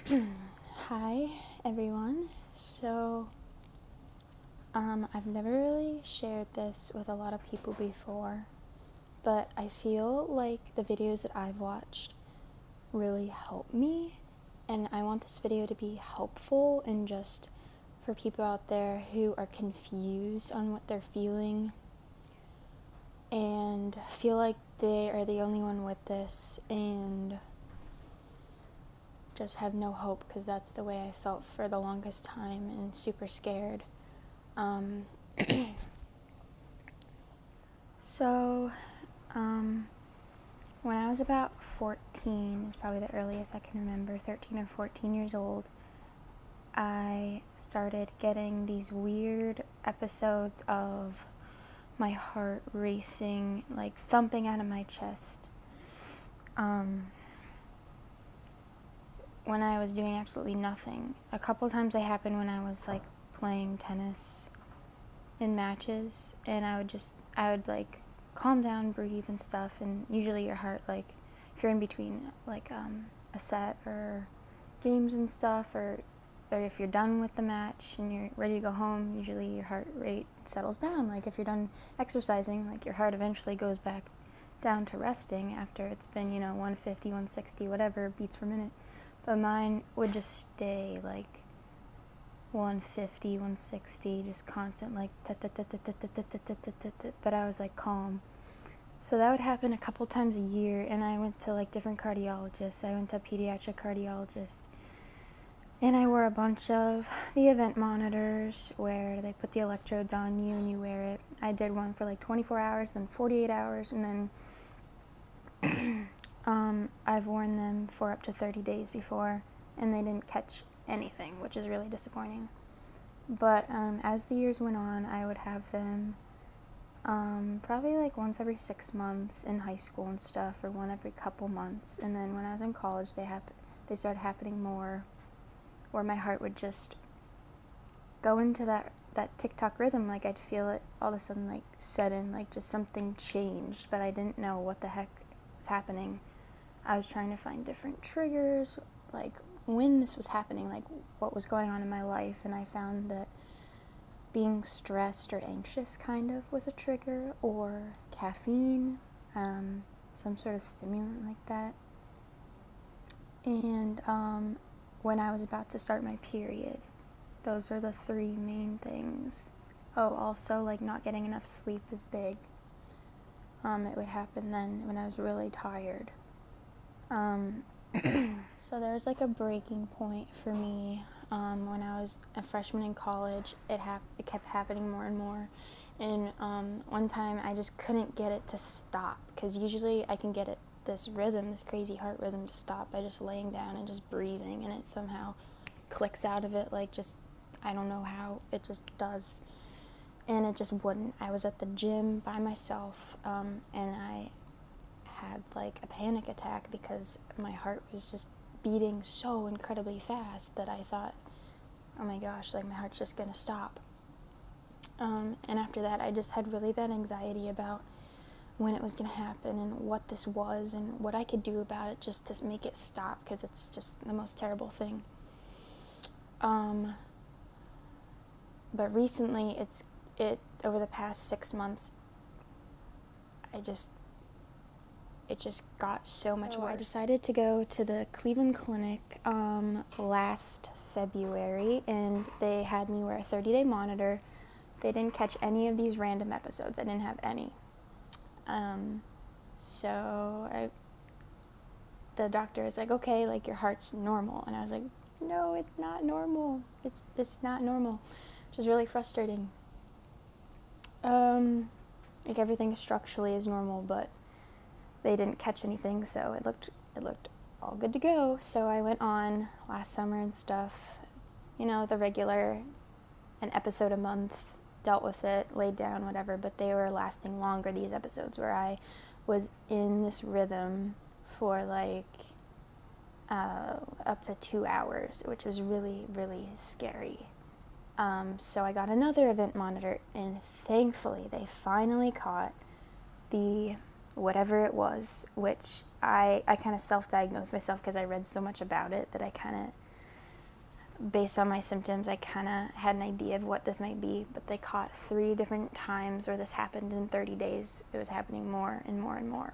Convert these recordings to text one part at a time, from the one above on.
Hi everyone. So I've never really shared this with a lot of people before, but I feel like the videos that I've watched really help me, and I want this video to be helpful and just for people out there who are confused on what they're feeling and feel like they are the only one with this and just have no hope, because that's the way I felt for the longest time and super scared. So when I was about 14 is probably the earliest I can remember, 13 or 14 years old, I started getting these weird episodes of my heart racing, like thumping out of my chest. When I was doing absolutely nothing. A couple times they happened when I was like playing tennis in matches, and I would like calm down, breathe and stuff, and usually your heart, like if you're in between like a set or games and stuff, or if you're done with the match and you're ready to go home, usually your heart rate settles down. Like if you're done exercising, like your heart eventually goes back down to resting after it's been 150, 160, whatever beats per minute. But mine would just stay like 150, 160, just constant, like but I was like calm. So that would happen a couple times a year, and I went to like different cardiologists. I went to a pediatric cardiologist, and I wore a bunch of the event monitors where they put the electrodes on you and you wear it. I did one for like 24 hours, then 48 hours, and then I've worn them for up to 30 days before, and they didn't catch anything, which is really disappointing. But as the years went on, I would have them probably like once every 6 months in high school and stuff, or one every couple months. And then when I was in college, they started happening more, where my heart would just go into that tick-tock rhythm. Like I'd feel it all of a sudden like set in, like just something changed, but I didn't know what the heck was happening. I was trying to find different triggers, like when this was happening, like what was going on in my life, and I found that being stressed or anxious kind of was a trigger, or caffeine, some sort of stimulant like that. And when I was about to start my period, those are the three main things. Oh, also like not getting enough sleep is big. It would happen then when I was really tired. So there was like a breaking point for me when I was a freshman in college. It kept happening more and more, and one time I just couldn't get it to stop, because usually I can get it, this crazy heart rhythm, to stop by just laying down and just breathing, and it somehow clicks out of it, like just, I don't know how, it just does, and it just wouldn't. I was at the gym by myself, and I had like a panic attack because my heart was just beating so incredibly fast that I thought, oh my gosh, like my heart's just gonna stop. And after that, I just had really bad anxiety about when it was gonna happen and what this was and what I could do about it just to make it stop, because it's just the most terrible thing. But recently, over the past 6 months, it just got so much worse. I decided to go to the Cleveland Clinic last February, and they had me wear a 30-day monitor. They didn't catch any of these random episodes. I didn't have any. The doctor was like, okay, like your heart's normal. And I was like, no, it's not normal. It's not normal, which is really frustrating. Like everything structurally is normal, but they didn't catch anything, so it looked all good to go. So I went on last summer and stuff, the regular, an episode a month, dealt with it, laid down, whatever, but they were lasting longer, these episodes, where I was in this rhythm for like up to 2 hours, which was really, really scary. So I got another event monitor, and thankfully they finally caught the whatever it was, which I kind of self-diagnosed myself because I read so much about it that I kind of based on my symptoms, I kind of had an idea of what this might be, but they caught 3 different times where this happened in 30 days. It was happening more and more and more.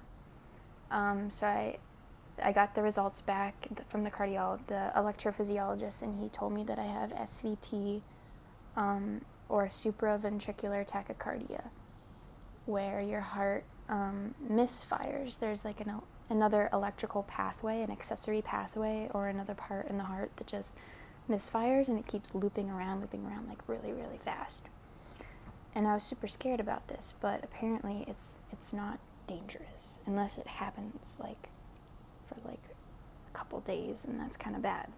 So I got the results back from the electrophysiologist, and he told me that I have SVT, or supraventricular tachycardia, where your heart misfires. There's like another electrical pathway, an accessory pathway, or another part in the heart that just misfires, and it keeps looping around like really, really fast. And I was super scared about this, but apparently it's not dangerous unless it happens like for like a couple days, and that's kind of bad.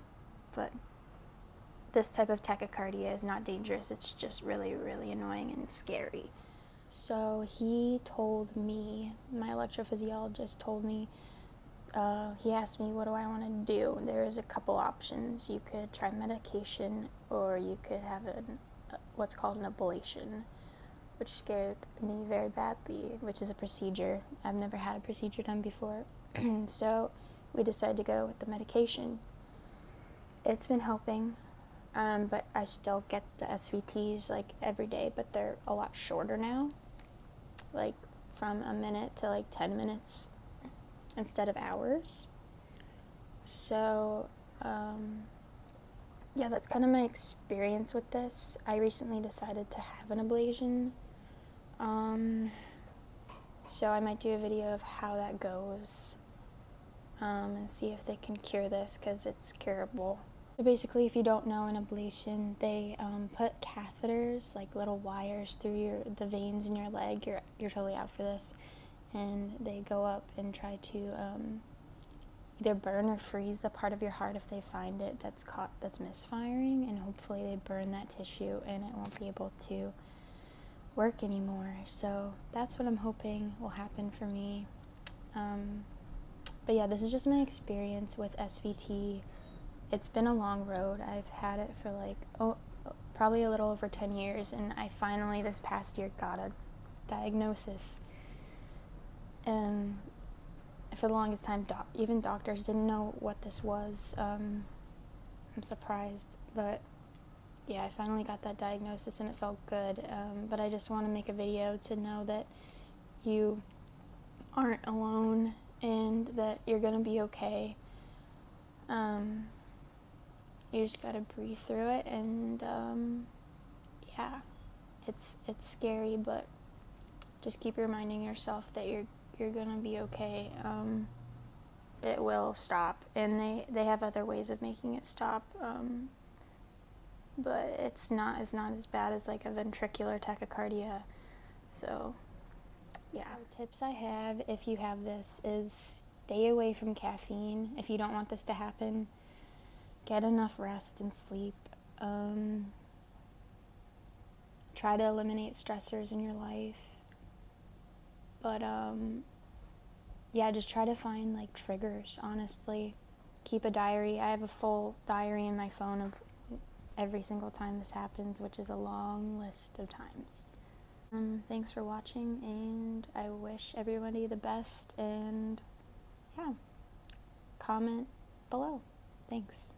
But this type of tachycardia is not dangerous. It's just really, really annoying and scary. So he told me, my electrophysiologist told me, he asked me, what do I want to do? There's a couple options. You could try medication, or you could have what's called an ablation, which scared me very badly, which is a procedure. I've never had a procedure done before. So we decided to go with the medication. It's been helping, but I still get the SVTs like every day, but they're a lot shorter now, like from a minute to like 10 minutes instead of hours. So yeah, that's kind of my experience with this. I recently decided to have an ablation, so I might do a video of how that goes, and see if they can cure this, because it's curable. So basically, if you don't know, an ablation, they put catheters, like little wires, through the veins in your leg. You're totally out for this. And they go up and try to either burn or freeze the part of your heart if they find it that's misfiring, and hopefully they burn that tissue and it won't be able to work anymore. So that's what I'm hoping will happen for me. But yeah, this is just my experience with SVT. It's been a long road. I've had it for like probably a little over 10 years, and I finally this past year got a diagnosis. And for the longest time, even doctors didn't know what this was. I'm surprised, but yeah, I finally got that diagnosis and it felt good. But I just want to make a video to know that you aren't alone and that you're gonna be okay. You just gotta breathe through it, and yeah, it's scary, but just keep reminding yourself that you're gonna be okay. It will stop, and they have other ways of making it stop, but it's not as bad as like a ventricular tachycardia. So yeah. So tips I have if you have this is stay away from caffeine if you don't want this to happen. Get enough rest and sleep. Try to eliminate stressors in your life. But yeah, just try to find like triggers, honestly. Keep a diary. I have a full diary in my phone of every single time this happens, which is a long list of times. Thanks for watching, and I wish everybody the best, and yeah, comment below. Thanks.